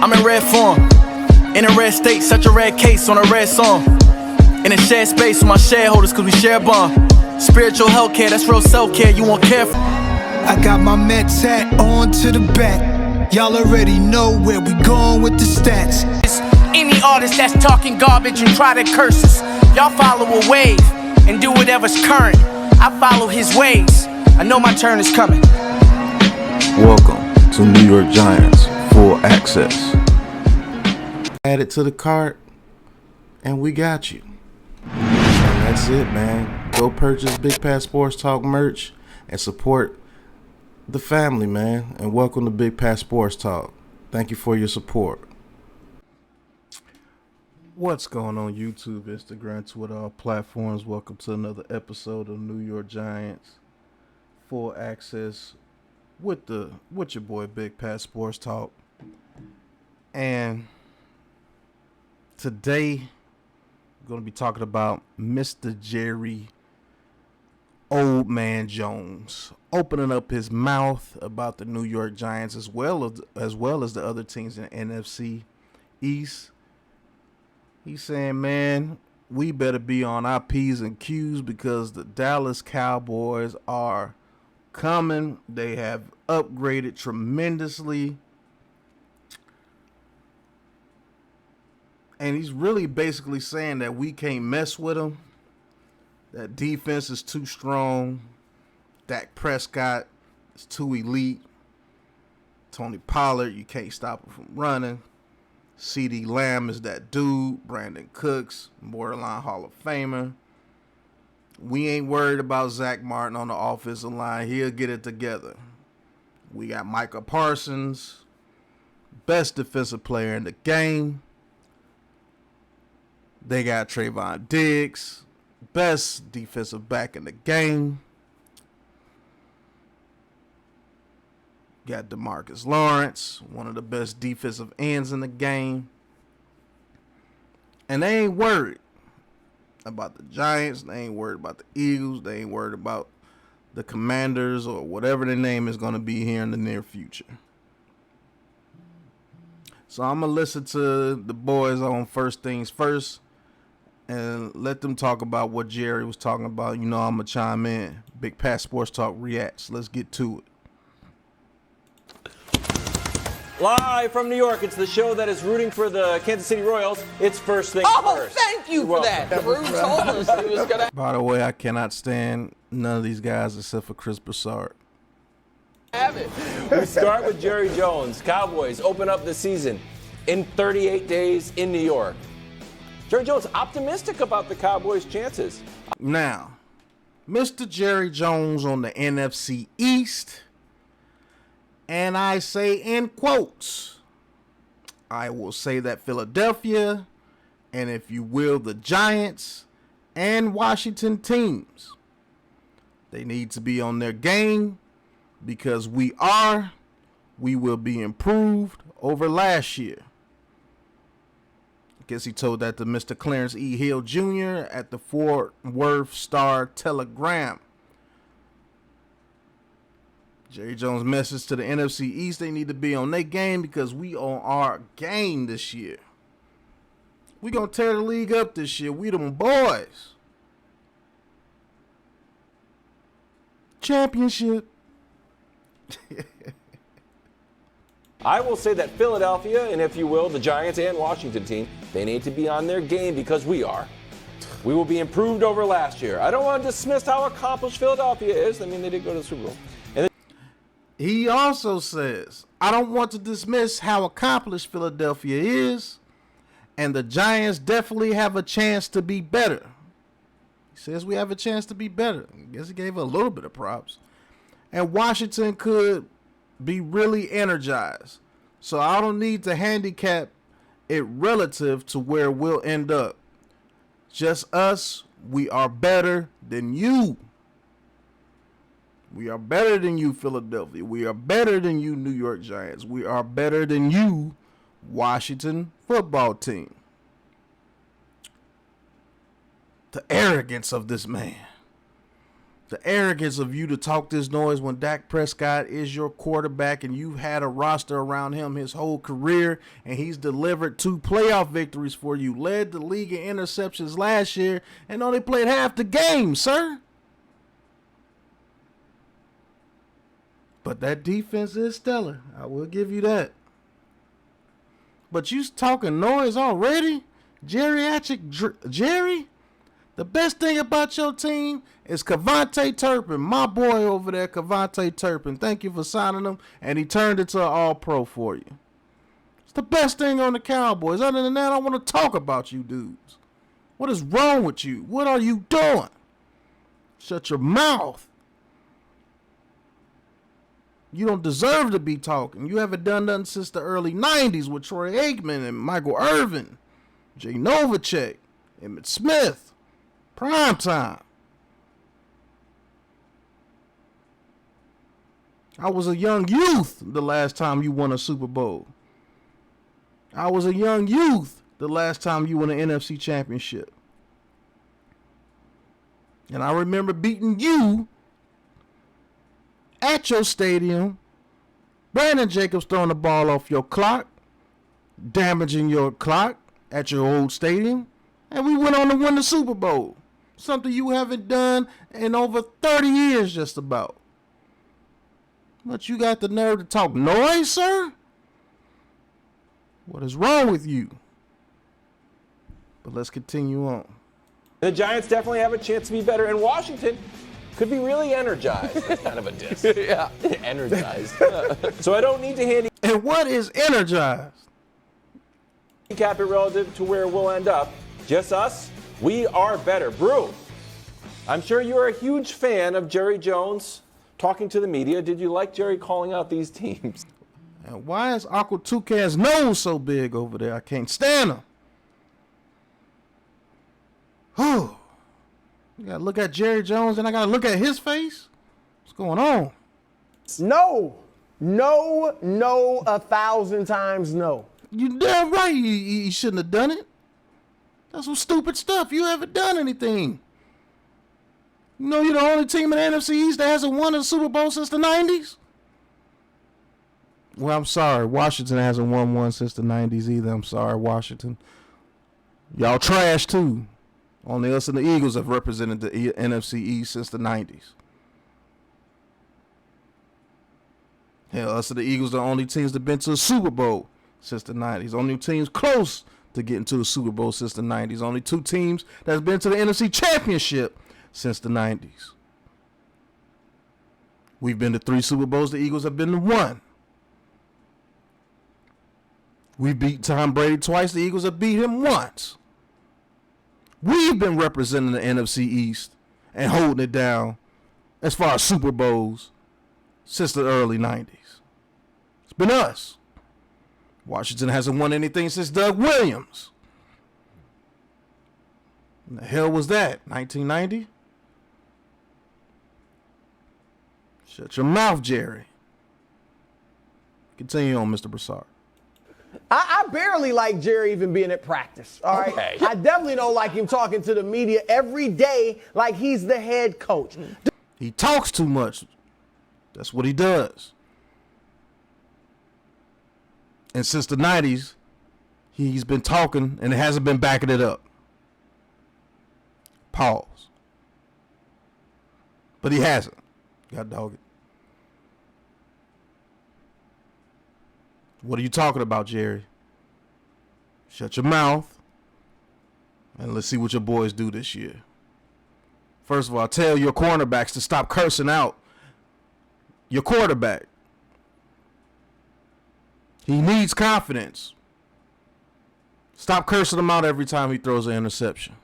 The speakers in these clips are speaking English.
I'm in red form, in a red state, such a red case on a red song. In a shared space with my shareholders, cause we share a bond. Spiritual health care, that's real self-care, you won't care for. I got my Mets hat on to the back. Y'all already know where we going with the stats. Any artist that's talking garbage and try to curse us, y'all follow a wave and do whatever's current. I follow his ways, I know my turn is coming. Welcome to New York Giants Full Access. Add it to the cart and we got you. And that's it, man. Go purchase Big Pat Sports Talk merch and support the family, man. And welcome to Big Pat Sports Talk. Thank you for your support. What's going on YouTube, Instagram, Twitter, all platforms? Welcome to another episode of New York Giants Full Access with your boy Big Pat Sports Talk. And today we're going to be talking about Mr. Jerry Old Man Jones opening up his mouth about the New York Giants as well as the other teams in the NFC East. He's saying, man, we better be on our P's and Q's because the Dallas Cowboys are coming. They have upgraded tremendously. And he's really basically saying that we can't mess with them. That defense is too strong. Dak Prescott is too elite. Tony Pollard, you can't stop him from running. CeeDee Lamb is that dude. Brandon Cooks, borderline Hall of Famer. We ain't worried about Zach Martin on the offensive line. He'll get it together. We got Micah Parsons, best defensive player in the game. They got Trayvon Diggs, best defensive back in the game. Got DeMarcus Lawrence, one of the best defensive ends in the game. And they ain't worried about the Giants. They ain't worried about the Eagles. They ain't worried about the Commanders or whatever their name is going to be here in the near future. So I'm going to listen to the boys on First Things First and let them talk about what Jerry was talking about. You know I'm going to chime in. Big Pat Sports Talk reacts. Let's get to it. Live from New York, it's the show that is rooting for the Kansas City Royals. It's First Things First. Thank you for that. Drew told us he was going to By the way, I cannot stand none of these guys except for Chris Broussard. have it. We start with Jerry Jones. Cowboys open up the season in 38 days in New York. Jerry Jones optimistic about the Cowboys' chances. Now, Mr. Jerry Jones on the NFC East. And I say in quotes, I will say that Philadelphia, and if you will, the Giants and Washington teams, they need to be on their game because we will be improved over last year. I guess he told that to Mr. Clarence E. Hill Jr. at the Fort Worth Star-Telegram. Jerry Jones' message to the NFC East, they need to be on their game because we on our game this year. We going to tear the league up this year. We them boys. Championship. I will say that Philadelphia, and if you will, the Giants and Washington team, they need to be on their game because we are. We will be improved over last year. I don't want to dismiss how accomplished Philadelphia is. I mean, they did go to the Super Bowl. He also says, I don't want to dismiss how accomplished Philadelphia is, and the Giants definitely have a chance to be better. He says we have a chance to be better. I guess he gave a little bit of props. And Washington could be really energized. So I don't need to handicap it relative to where we'll end up. Just us, we are better than you. We are better than you, Philadelphia. We are better than you, New York Giants. We are better than you, Washington football team. The arrogance of this man. The arrogance of you to talk this noise when Dak Prescott is your quarterback and you've had a roster around him his whole career and he's delivered 2 playoff victories for you, led the league in interceptions last year and only played half the game, sir. But that defense is stellar. I will give you that. But you talking noise already? Geriatric Jerry? The best thing about your team is Cavante Turpin, my boy over there, Cavante Turpin. Thank you for signing him, and he turned into an all-pro for you. It's the best thing on the Cowboys. Other than that, I want to talk about you dudes. What is wrong with you? What are you doing? Shut your mouth. You don't deserve to be talking. You haven't done nothing since the early 90s with Troy Aikman and Michael Irvin, Jay Novacek, Emmitt Smith. Prime time. I was a young youth the last time you won a Super Bowl. I was a young youth the last time you won an NFC Championship. And I remember beating you at your stadium. Brandon Jacobs throwing the ball off your clock, damaging your clock at your old stadium. And we went on to win the Super Bowl. Something you haven't done in over 30 years just about. But you got the nerve to talk noise, sir? What is wrong with you? But let's continue on. The Giants definitely have a chance to be better, and Washington could be really energized. That's kind of a diss. Yeah, energized. So I don't need to And what is energized? handicap it relative to where we'll end up. Just us, we are better. Brew, I'm sure you're a huge fan of Jerry Jones talking to the media. Did you like Jerry calling out these teams? And why is Aqua Toucan's nose so big over there? I can't stand him. Whew. You gotta look at Jerry Jones and I gotta look at his face? What's going on? No. No, 1,000 times no. You damn right he shouldn't have done it. That's some stupid stuff. You haven't done anything. You know you're the only team in the NFC East that hasn't won a Super Bowl since the 90s? Well, I'm sorry. Washington hasn't won one since the 90s either. I'm sorry, Washington. Y'all trash, too. Only us and the Eagles have represented the NFC East since the 90s. Hell, us and the Eagles are the only teams that have been to a Super Bowl since the 90s. Only teams close to getting to the Super Bowl since the 90s. Only 2 teams that's been to the NFC Championship since the 90s. We've been to 3 Super Bowls. The Eagles have been to 1. We beat Tom Brady twice. The Eagles have beat him once. We've been representing the NFC East and holding it down as far as Super Bowls since the early 90s. It's been us. Washington hasn't won anything since Doug Williams. What the hell was that? 1990? Shut your mouth, Jerry. Continue on, Mr. Broussard. I barely like Jerry even being at practice, all right? Okay. I definitely don't like him talking to the media every day like he's the head coach. He talks too much. That's what he does. And since the 90s, he's been talking and hasn't been backing it up. Pause. But he hasn't. God dog it. What are you talking about, Jerry? Shut your mouth. And let's see what your boys do this year. First of all, tell your cornerbacks to stop cursing out your quarterback. He needs confidence. Stop cursing him out every time he throws an interception.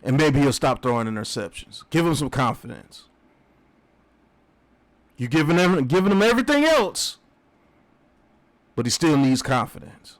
And maybe he'll stop throwing interceptions. Give him some confidence. You're giving him everything else, but he still needs confidence.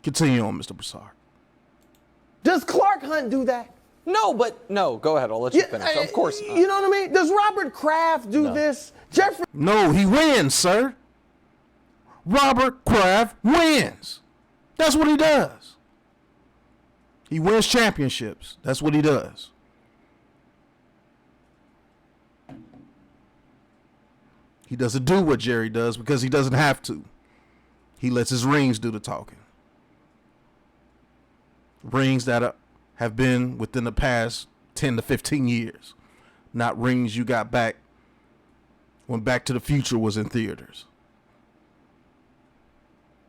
Continue on, Mr. Broussard. Does Clark Hunt do that? No, but no. Go ahead. I'll let you finish. Of course not. You know what I mean? Does Robert Kraft do this? Jeffrey. No, he wins, sir. Robert Kraft wins. That's what he does. He wins championships. That's what he does. He doesn't do what Jerry does because he doesn't have to. He lets his rings do the talking. Rings that have been within the past 10 to 15 years. Not rings you got back when Back to the Future was in theaters.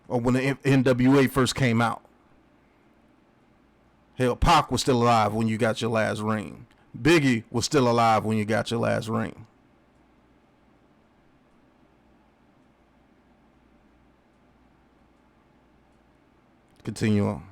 Or when the NWA first came out. Hell, Pac was still alive when you got your last ring. Biggie was still alive when you got your last ring. Continue on.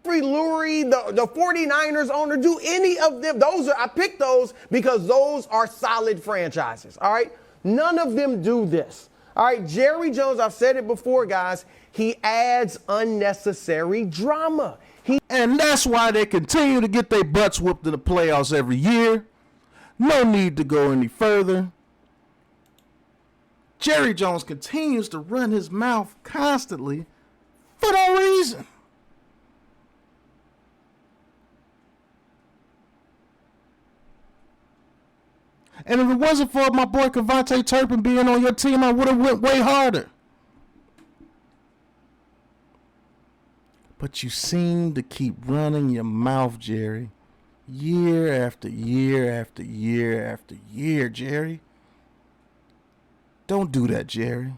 Lurie, the 49ers owner, do any of them. I picked those because those are solid franchises, all right? None of them do this, all right? Jerry Jones, I've said it before, guys, he adds unnecessary drama. And that's why they continue to get their butts whooped in the playoffs every year. No need to go any further. Jerry Jones continues to run his mouth constantly for no reason. And if it wasn't for my boy Cavante Turpin being on your team, I would have went way harder. But you seem to keep running your mouth, Jerry. Year after year after year after year, Jerry. Don't do that, Jerry.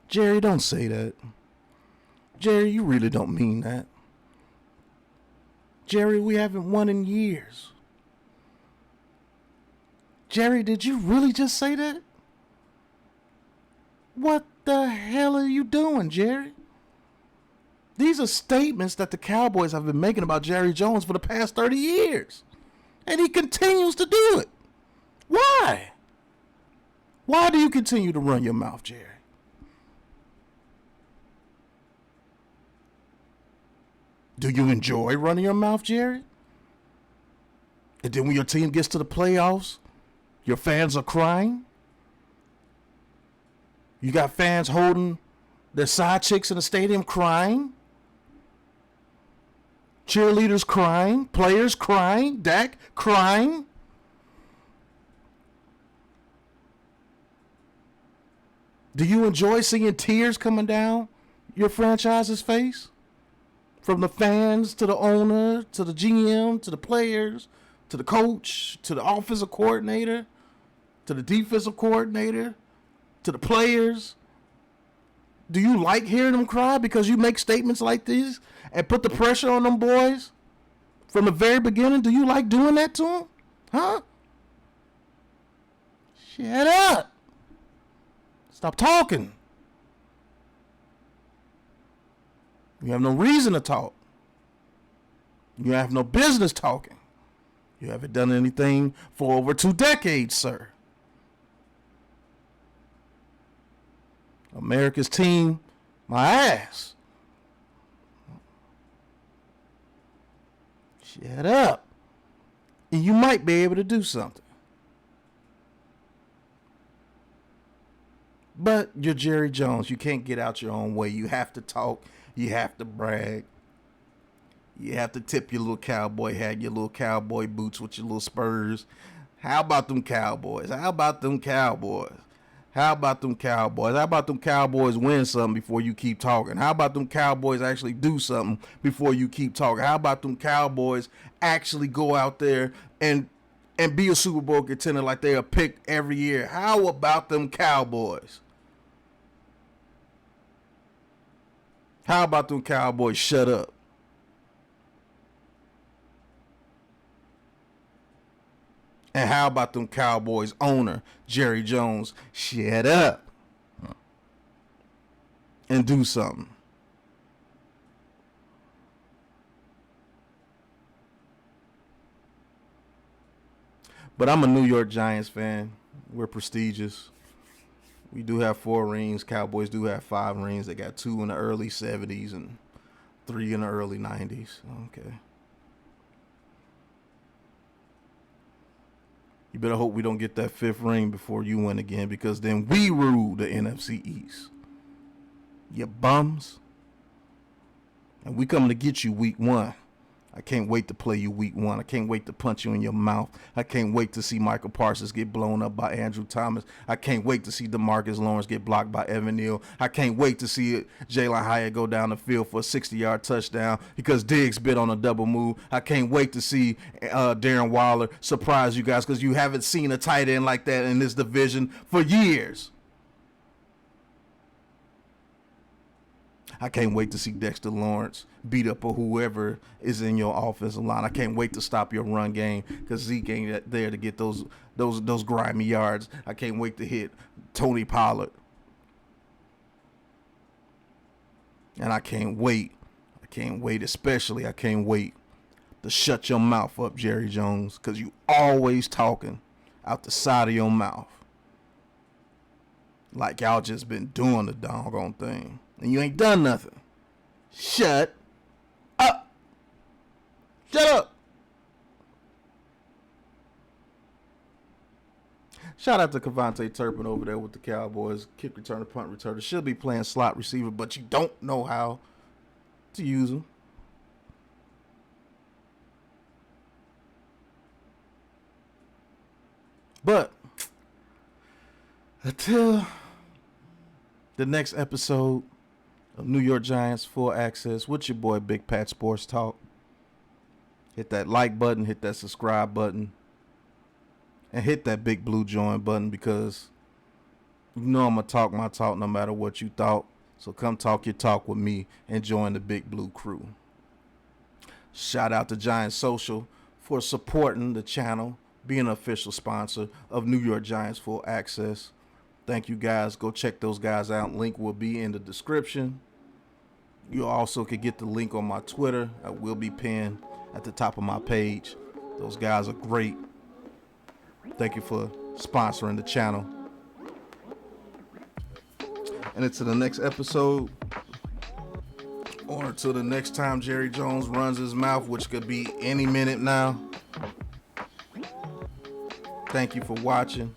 Jerry, don't say that. Jerry, you really don't mean that. Jerry, we haven't won in years. Jerry, did you really just say that? What the hell are you doing, Jerry? These are statements that the Cowboys have been making about Jerry Jones for the past 30 years. And he continues to do it. Why? Why do you continue to run your mouth, Jerry? Do you enjoy running your mouth, Jerry? And then when your team gets to the playoffs, your fans are crying? You got fans holding their side chicks in the stadium crying? Cheerleaders crying? Players crying? Dak crying? Do you enjoy seeing tears coming down your franchise's face? From the fans to the owner, to the GM, to the players, to the coach, to the offensive coordinator, to the defensive coordinator, to the players. Do you like hearing them cry because you make statements like these and put the pressure on them boys from the very beginning? Do you like doing that to them? Huh? Shut up. Stop talking. You have no reason to talk. You have no business talking. You haven't done anything for over 2 decades, sir. America's team, my ass. Shut up. And you might be able to do something. But you're Jerry Jones. You can't get out your own way. You have to talk. You have to brag. You have to tip your little cowboy hat, your little cowboy boots with your little spurs. How about them Cowboys? How about them Cowboys? How about them Cowboys? How about them Cowboys win something before you keep talking? How about them Cowboys actually do something before you keep talking? How about them Cowboys actually go out there and be a Super Bowl contender like they are picked every year? How about them Cowboys? How about them Cowboys shut up? And how about them Cowboys owner, Jerry Jones, shut up and do something? But I'm a New York Giants fan. We're prestigious. We do have 4 rings. Cowboys do have 5 rings. They got 2 in the early 70s and 3 in the early 90s. Okay. You better hope we don't get that 5th ring before you win again, because then we rule the NFC East. You bums. And we coming to get you week 1. I can't wait to play you week 1. I can't wait to punch you in your mouth. I can't wait to see Michael Parsons get blown up by Andrew Thomas. I can't wait to see DeMarcus Lawrence get blocked by Evan Neal. I can't wait to see Jalen Hyatt go down the field for a 60-yard touchdown because Diggs bit on a double move. I can't wait to see Darren Waller surprise you guys because you haven't seen a tight end like that in this division for years. I can't wait to see Dexter Lawrence beat up or whoever is in your offensive line. I can't wait to stop your run game because Zeke ain't there to get those grimy yards. I can't wait to hit Tony Pollard. And I can't wait, especially I can't wait to shut your mouth up, Jerry Jones, because you always talking out the side of your mouth. Like y'all just been doing the doggone thing. And you ain't done nothing. Shut up. Shut up. Shout out to Kevontae Turpin over there with the Cowboys. Kick returner, punt returner. Should be playing slot receiver, but you don't know how to use him. But until the next episode of New York Giants Full Access with your boy Big Pat Sports Talk. Hit that like button, hit that subscribe button, and hit that big blue join button because you know I'm going to talk my talk no matter what you thought. So come talk your talk with me and join the big blue crew. Shout out to Giants Social for supporting the channel, being an official sponsor of New York Giants Full Access. Thank you guys. Go check those guys out. Link will be in the description. You also can get the link on my Twitter. I will be pinned at the top of my page. Those guys are great. Thank you for sponsoring the channel. And until the next episode, or until the next time Jerry Jones runs his mouth, which could be any minute now. Thank you for watching.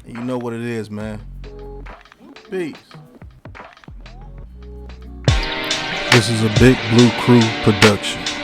And you know what it is, man. Peace. This is a Big Blue Crew production.